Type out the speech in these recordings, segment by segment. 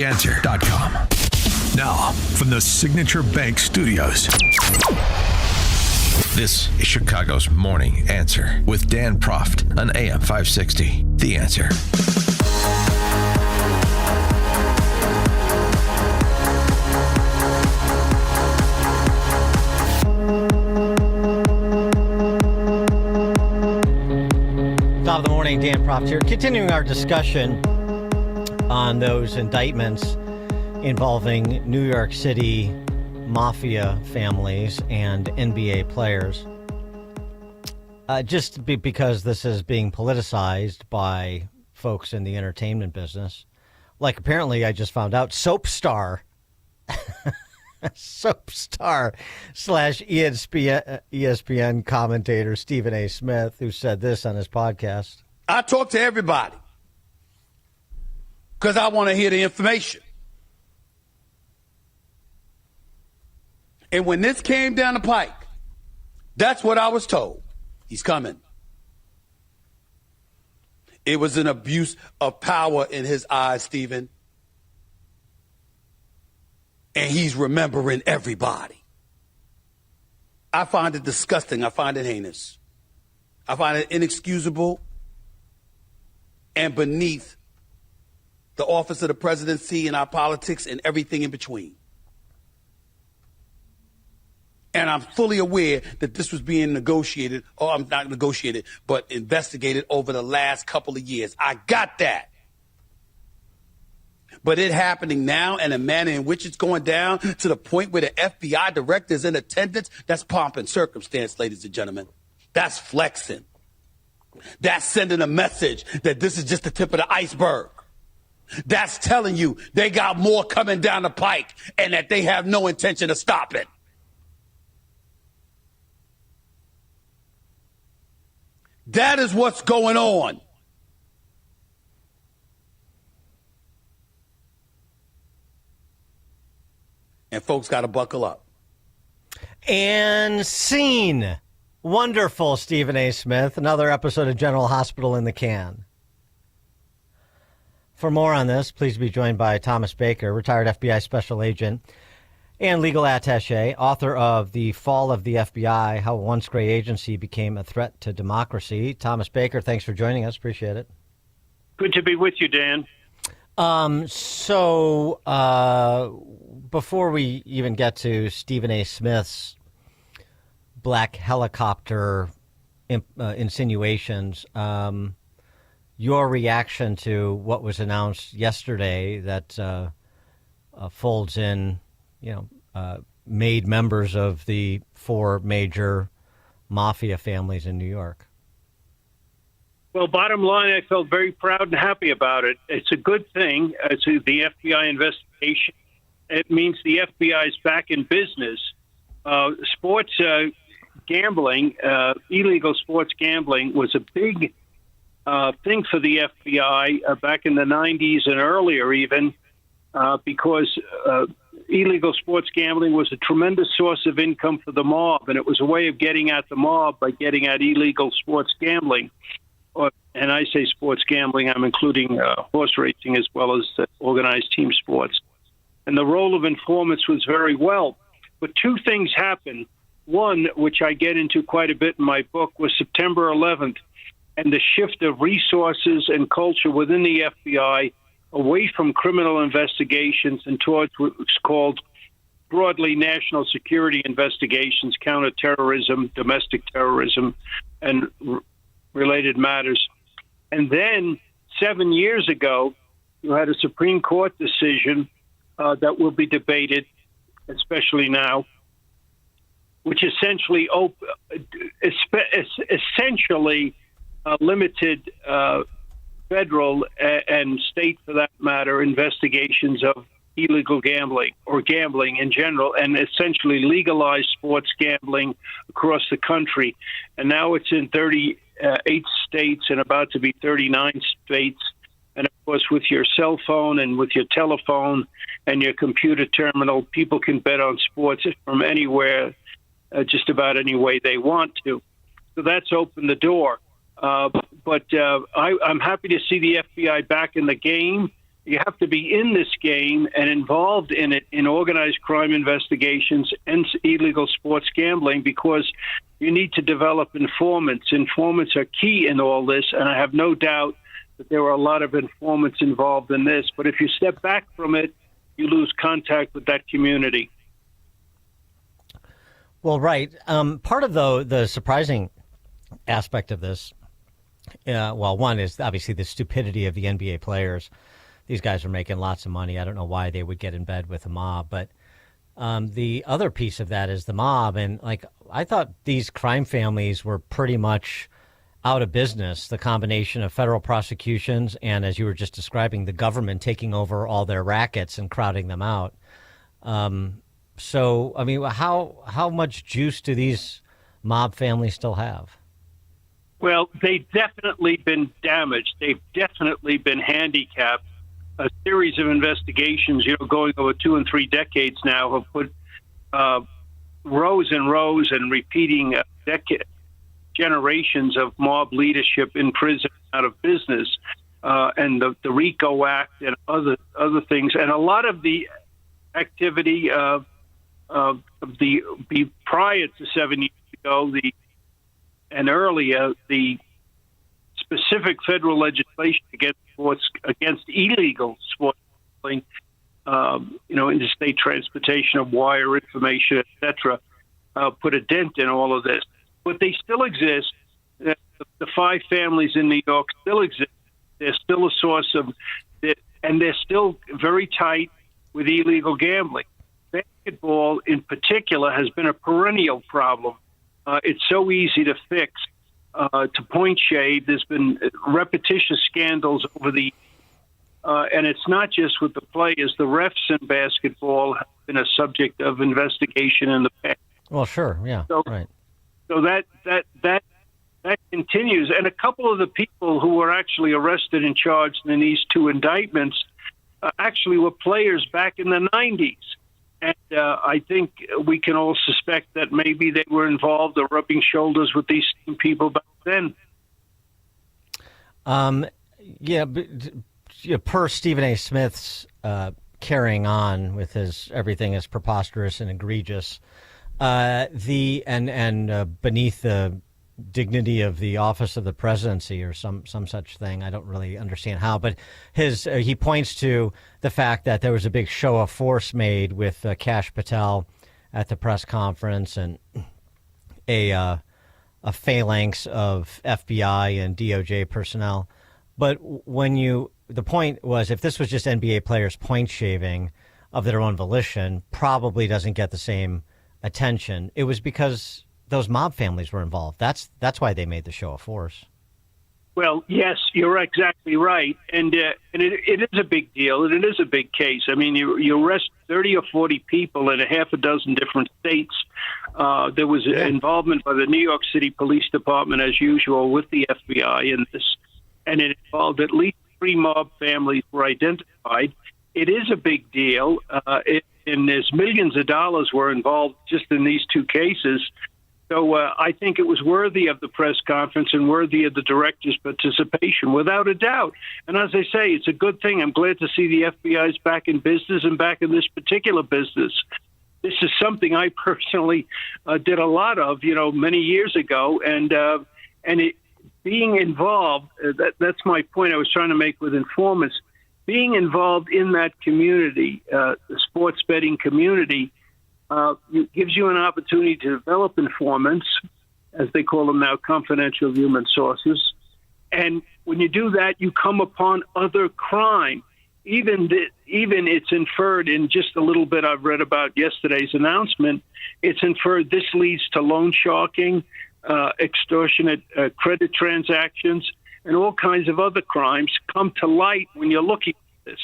Answer.com. Now, from the Signature Bank Studios. This is Chicago's Morning Answer with Dan Proft on AM 560. The Answer. Top of the morning, Dan Proft here. Continuing our discussion on those indictments involving New York City Mafia families and NBA players. Because this is being politicized by folks in the entertainment business. Like apparently I just found out Soap Star slash ESPN commentator Stephen A. Smith, who said this on his podcast. I talk to everybody because I want to hear the information. And when this came down the pike, that's what I was told. He's coming. It was an abuse of power in his eyes, Stephen. And he's remembering everybody. I find it disgusting. I find it heinous. I find it inexcusable and beneath the office of the presidency and our politics and everything in between. And I'm fully aware that this was being negotiated, or I'm not negotiated, but investigated over the last couple of years. I got that. But it happening now and the manner in which it's going down to the point where the FBI director is in attendance, that's pomp and circumstance, ladies and gentlemen. That's flexing. That's sending a message that this is just the tip of the iceberg. That's telling you they got more coming down the pike and that they have no intention of stopping. That is what's going on. And folks got to buckle up. And scene. Wonderful, Stephen A. Smith. Another episode of General Hospital in the can. For more on this, please be joined by Thomas Baker, retired FBI special agent and legal attaché, author of The Fall of the FBI, How a Once Great Agency Became a Threat to Democracy. Thomas Baker, thanks for joining us. Appreciate it. Good to be with you, Dan. Before we even get to Stephen A. Smith's black helicopter insinuations, your reaction to what was announced yesterday that folds in, made members of the four major mafia families in New York? Well, bottom line, I felt very proud and happy about it. It's a good thing. It's the FBI investigation. It means the FBI is back in business. Sports gambling, illegal sports gambling, was a big thing for the FBI back in the 90s and earlier even, because illegal sports gambling was a tremendous source of income for the mob, and it was a way of getting at the mob by getting at illegal sports gambling. And I say sports gambling, I'm including horse racing as well as organized team sports. And the role of informants was very well. But two things happened. One, which I get into quite a bit in my book, was September 11th and the shift of resources and culture within the FBI away from criminal investigations and towards what's called broadly national security investigations, counterterrorism, domestic terrorism, and related matters. And then 7 years ago, you had a Supreme Court decision that will be debated, especially now, which essentially limited federal and state, for that matter, investigations of illegal gambling or gambling in general, and essentially legalized sports gambling across the country. And now it's in 38 states and about to be 39 states. And of course, with your cell phone and with your telephone and your computer terminal, people can bet on sports from anywhere, just about any way they want to. So that's opened the door. But I'm happy to see the FBI back in the game. You have to be in this game and involved in it in organized crime investigations and illegal sports gambling, because you need to develop informants. Informants are key in all this, and I have no doubt that there were a lot of informants involved in this. But if you step back from it, you lose contact with that community. Well, right. Part of the surprising aspect of this, one is obviously the stupidity of the NBA players. These guys are making lots of money. I don't know why they would get in bed with a mob, but the other piece of that is the mob. And like, I thought these crime families were pretty much out of business. The combination of federal prosecutions and, as you were just describing, the government taking over all their rackets and crowding them out. So, I mean, how much juice do these mob families still have? Well, they've definitely been damaged. They've definitely been handicapped. A series of investigations, going over 2 and 3 decades now, have put rows and rows and repeating generations of mob leadership in prison, out of business, and the RICO Act and other things, and a lot of the activity of the prior to 7 years ago, and earlier, the specific federal legislation against illegal sports gambling, interstate transportation of wire information, etc., put a dent in all of this. But they still exist. The 5 families in New York still exist. They're still a source of, and they're still very tight with illegal gambling. Basketball, in particular, has been a perennial problem. It's so easy to fix. To point shade, there's been repetitious scandals over the, and it's not just with the players. The refs in basketball have been a subject of investigation in the past. Well, sure, yeah, right. So that continues, and a couple of the people who were actually arrested and charged in these 2 indictments actually were players back in the 90s. And I think we can all suspect that maybe they were involved or rubbing shoulders with these same people back then. Per Stephen A. Smith's carrying on with his everything is preposterous and egregious, beneath the dignity of the office of the presidency or some such thing. I don't really understand how, but he points to the fact that there was a big show of force made with Kash Patel at the press conference and a phalanx of FBI and DOJ personnel. But the point was, if this was just NBA players point shaving of their own volition, probably doesn't get the same attention. It was because those mob families were involved. That's why they made the show of force. Well, yes, you're exactly right, and it is a big deal, and it is a big case. I mean, you arrest 30 or 40 people in a half a dozen different states. There was involvement by the New York City Police Department, as usual, with the FBI in this, and it involved at least 3 mob families were identified. It is a big deal, and there's millions of dollars were involved just in these 2 cases. So I think it was worthy of the press conference and worthy of the director's participation, without a doubt. And as I say, it's a good thing. I'm glad to see the FBI's back in business and back in this particular business. This is something I personally did a lot of, many years ago. And being involved, that's my point I was trying to make with informants. Being involved in that community, the sports betting community, it gives you an opportunity to develop informants, as they call them now, confidential human sources. And when you do that, you come upon other crime. Even it's inferred in just a little bit I've read about yesterday's announcement, it's inferred this leads to loan sharking, extortionate credit transactions, and all kinds of other crimes come to light when you're looking at this.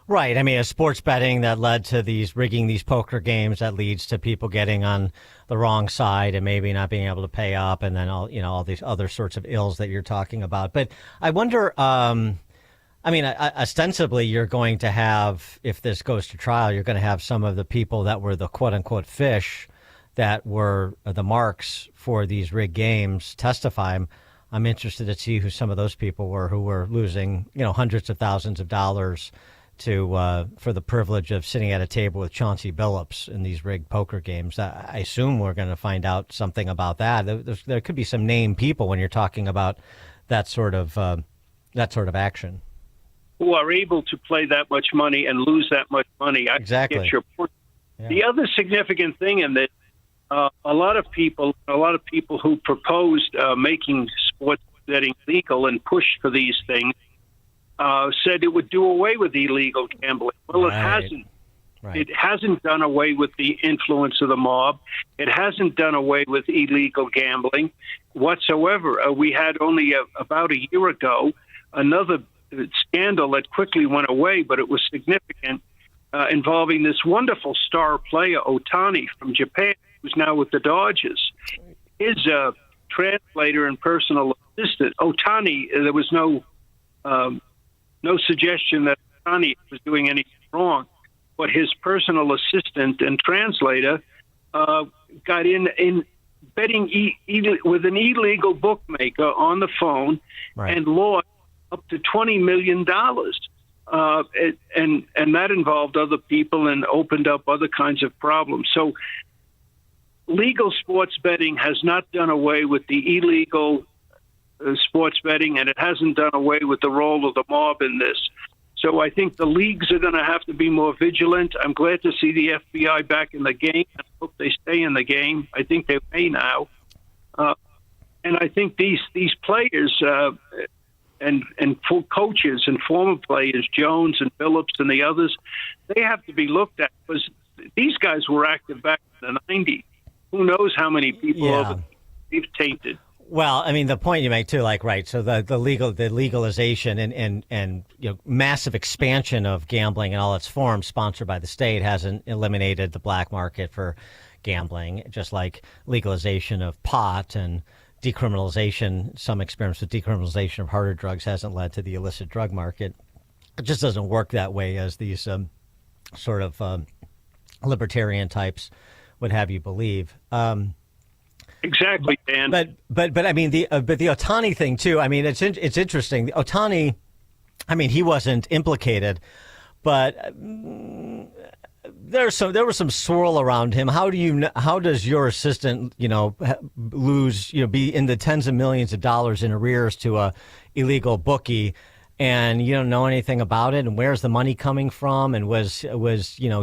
Right. I mean, sports betting that led to rigging these poker games that leads to people getting on the wrong side and maybe not being able to pay up, and then all these other sorts of ills that you're talking about. But I wonder, ostensibly you're going to have, if this goes to trial, you're going to have some of the people that were the quote unquote fish that were the marks for these rigged games testify. I'm interested to see who some of those people were who were losing, hundreds of thousands of dollars to for the privilege of sitting at a table with Chauncey Billups in these rigged poker games. I assume we're going to find out something about that. There could be some named people when you're talking about that sort of action. Who are able to play that much money and lose that much money. I Exactly. get your point. Yeah. The other significant thing in that, a lot of people who proposed making sports betting legal and pushed for these things said it would do away with illegal gambling. Well, Right. it hasn't. Right. It hasn't done away with the influence of the mob. It hasn't done away with illegal gambling whatsoever. We had only about a year ago another scandal that quickly went away, but it was significant, involving this wonderful star player, Otani from Japan, who's now with the Dodgers. His translator and personal assistant, Otani, there was no suggestion that Otani was doing anything wrong, but his personal assistant and translator got in betting with an illegal bookmaker on the phone, Right. and lost up to $20 million. And that involved other people and opened up other kinds of problems. So legal sports betting has not done away with the illegal sports betting, and it hasn't done away with the role of the mob in this. So I think the leagues are going to have to be more vigilant. I'm glad to see the FBI back in the game. I hope they stay in the game. I think they may now. And I think these players and full coaches and former players, Jones and Phillips and the others, they have to be looked at, because these guys were active back in the 90s. Who knows how many people they've tainted. Well, I mean, the point you make too, right. So the legalization and massive expansion of gambling in all its forms, sponsored by the state, hasn't eliminated the black market for gambling, just like legalization of pot and decriminalization, some experiments with decriminalization of harder drugs hasn't led to the illicit drug market. It just doesn't work that way, as these sort of libertarian types would have you believe. Exactly, Dan. But I mean the Otani thing too. I mean it's interesting. Otani, I mean he wasn't implicated, but there was some swirl around him. How does your assistant lose be in the tens of millions of dollars in arrears to a illegal bookie, and you don't know anything about it, and where's the money coming from, and was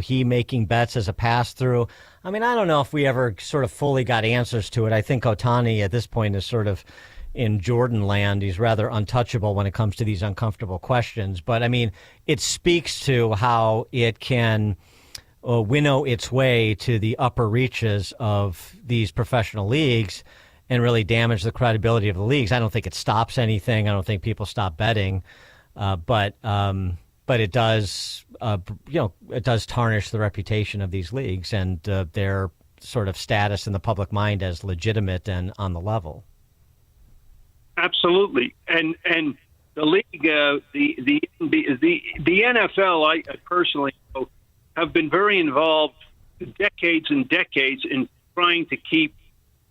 he making bets as a pass through? I mean, I don't know if we ever sort of fully got answers to it. I think Otani at this point is sort of in Jordan land. He's rather untouchable when it comes to these uncomfortable questions. But I mean, it speaks to how it can winnow its way to the upper reaches of these professional leagues and really damage the credibility of the leagues. I don't think it stops anything. I don't think people stop betting, but it does, it does tarnish the reputation of these leagues and their sort of status in the public mind as legitimate and on the level. Absolutely, and the league, the NFL, I personally know, have been very involved for decades and decades in trying to keep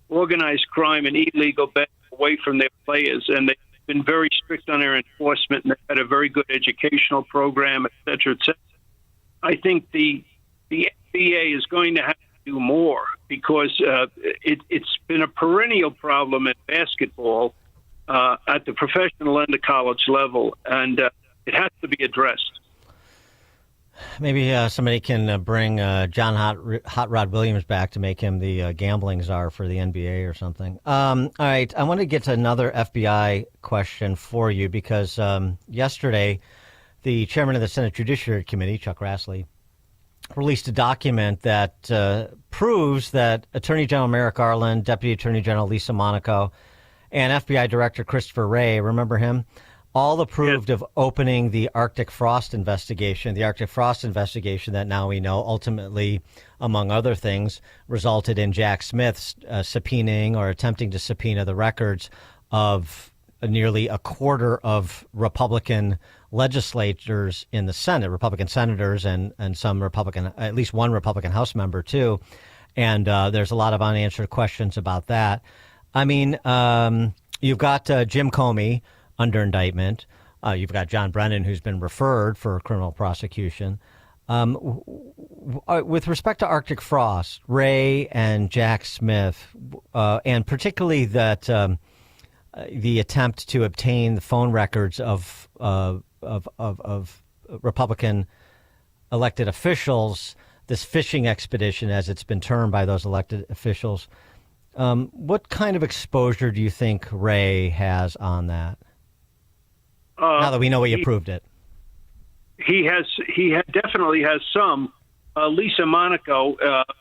organized crime and illegal betting away from their players, and they've been very strict on their enforcement, and they've had a very good educational program, et cetera, et cetera. I think the NBA is going to have to do more, because it's been a perennial problem in basketball at the professional and the college level, and it has to be addressed. Maybe somebody can bring John Hot Rod Williams back to make him the gambling czar for the NBA or something. All right, I want to get to another FBI question for you, because yesterday the chairman of the Senate Judiciary Committee, Chuck Grassley, released a document that proves that Attorney General Merrick Garland, Deputy Attorney General Lisa Monaco, and FBI Director Christopher Wray, remember him, all approved of opening the Arctic Frost investigation. The Arctic Frost investigation that now we know ultimately, among other things, resulted in Jack Smith's subpoenaing or attempting to subpoena the records of nearly a quarter of Republican legislators in the Senate, Republican senators and some Republican, at least one Republican House member too. And there's a lot of unanswered questions about that. I mean, You've got Jim Comey under indictment. You've got John Brennan, who's been referred for criminal prosecution. With respect to Arctic Frost, Ray and Jack Smith, and particularly that the attempt to obtain the phone records of Republican elected officials, this phishing expedition, as it's been termed by those elected officials. What kind of exposure do you think Ray has on that? Now that we know he approved it. He definitely has some. Lisa Monaco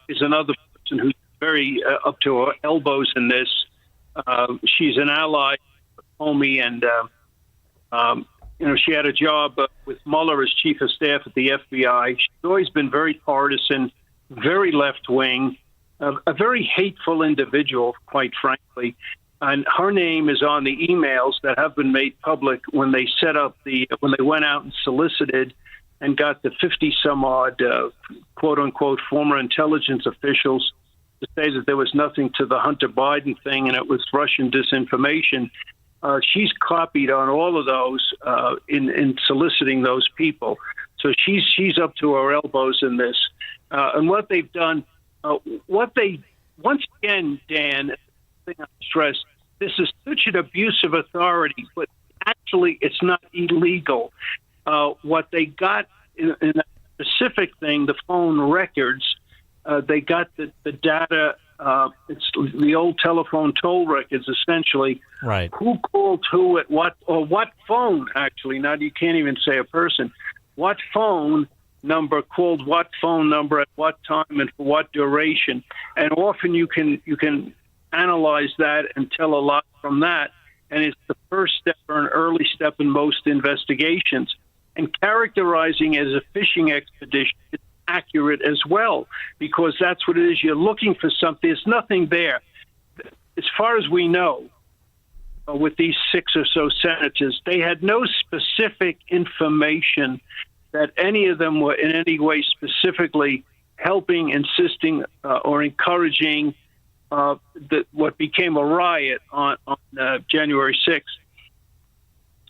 is another person who's very up to her elbows in this. She's an ally of Comey, and she had a job with Mueller as chief of staff at the FBI. She's always been very partisan, very left wing, a very hateful individual, quite frankly. And her name is on the emails that have been made public when they when they went out and solicited and got the 50 some odd, quote unquote, former intelligence officials to say that there was nothing to the Hunter Biden thing and it was Russian disinformation. She's copied on all of those in soliciting those people. So she's up to her elbows in this. And what they've done, once again, Dan, I stress, this is such an abuse of authority, but actually it's not illegal. What they got in a specific thing, the phone records, they got the data. It's the old telephone toll records, essentially. Right. Who called who at what, or what phone, actually. Now you can't even say a person. What phone number called what phone number at what time and for what duration. And often you can analyze that and tell a lot from that. And it's the first step or an early step in most investigations. And characterizing it as a fishing expedition is accurate as well, because that's what it is. You're looking for something. There's nothing there. As far as we know, with these 6 or so senators, they had no specific information that any of them were in any way specifically helping, insisting, or encouraging what became a riot on January 6th.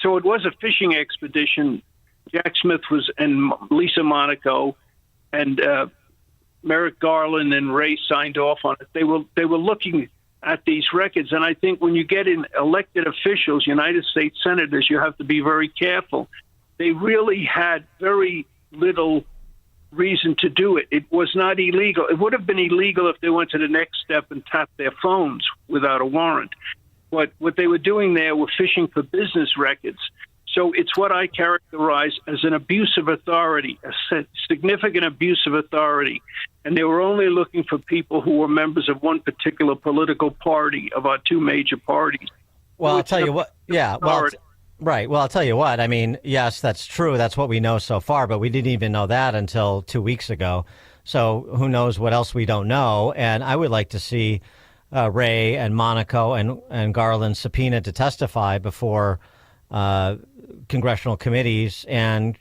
So it was a fishing expedition. Jack Smith and Lisa Monaco and Merrick Garland and Ray signed off on it. They were looking at these records, and I think when you get in elected officials, United States senators, you have to be very careful. They really had very little reason to do it. It was not illegal. It would have been illegal if they went to the next step and tapped their phones without a warrant. What they were doing there were fishing for business records. So it's what I characterize as an abuse of authority, a significant abuse of authority. And they were only looking for people who were members of one particular political party, of our two major parties. Well, I'll tell you what. Yeah. Well, right. Well, I'll tell you what. I mean, yes, that's true. That's what we know so far. But we didn't even know that until 2 weeks ago. So who knows what else we don't know. And I would like to see Ray and Monaco and Garland subpoenaed to testify before congressional committees, and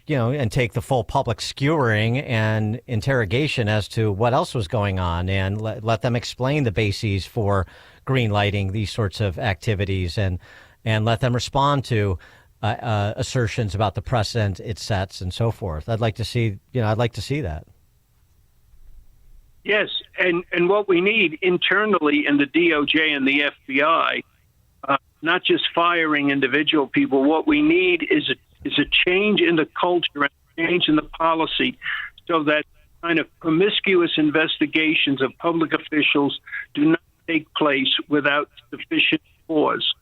take the full public skewering and interrogation as to what else was going on, and let them explain the bases for green lighting these sorts of activities, and let them respond to assertions about the precedent it sets and so forth. I'd like to see that. Yes, and what we need internally in the DOJ and the FBI, not just firing individual people. What we need is a change in the culture and a change in the policy, so that kind of promiscuous investigations of public officials do not take place without sufficient cause.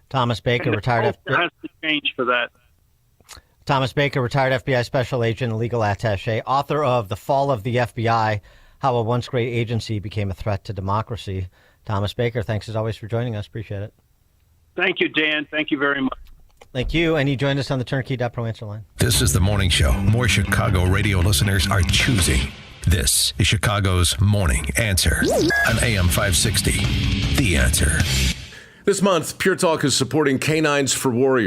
Thomas Baker, retired FBI. Has to change for that. Thomas Baker, retired FBI special agent and legal attaché, author of The Fall of the FBI: How a Once Great Agency Became a Threat to Democracy. Thomas Baker, thanks as always for joining us. Appreciate it. Thank you, Dan. Thank you very much. Thank you. And he joined us on the Turnkey.Pro answer line. This is the morning show more Chicago radio listeners are choosing. This is Chicago's Morning Answer on AM 560. The Answer. This month, Pure Talk is supporting Canines for Warriors.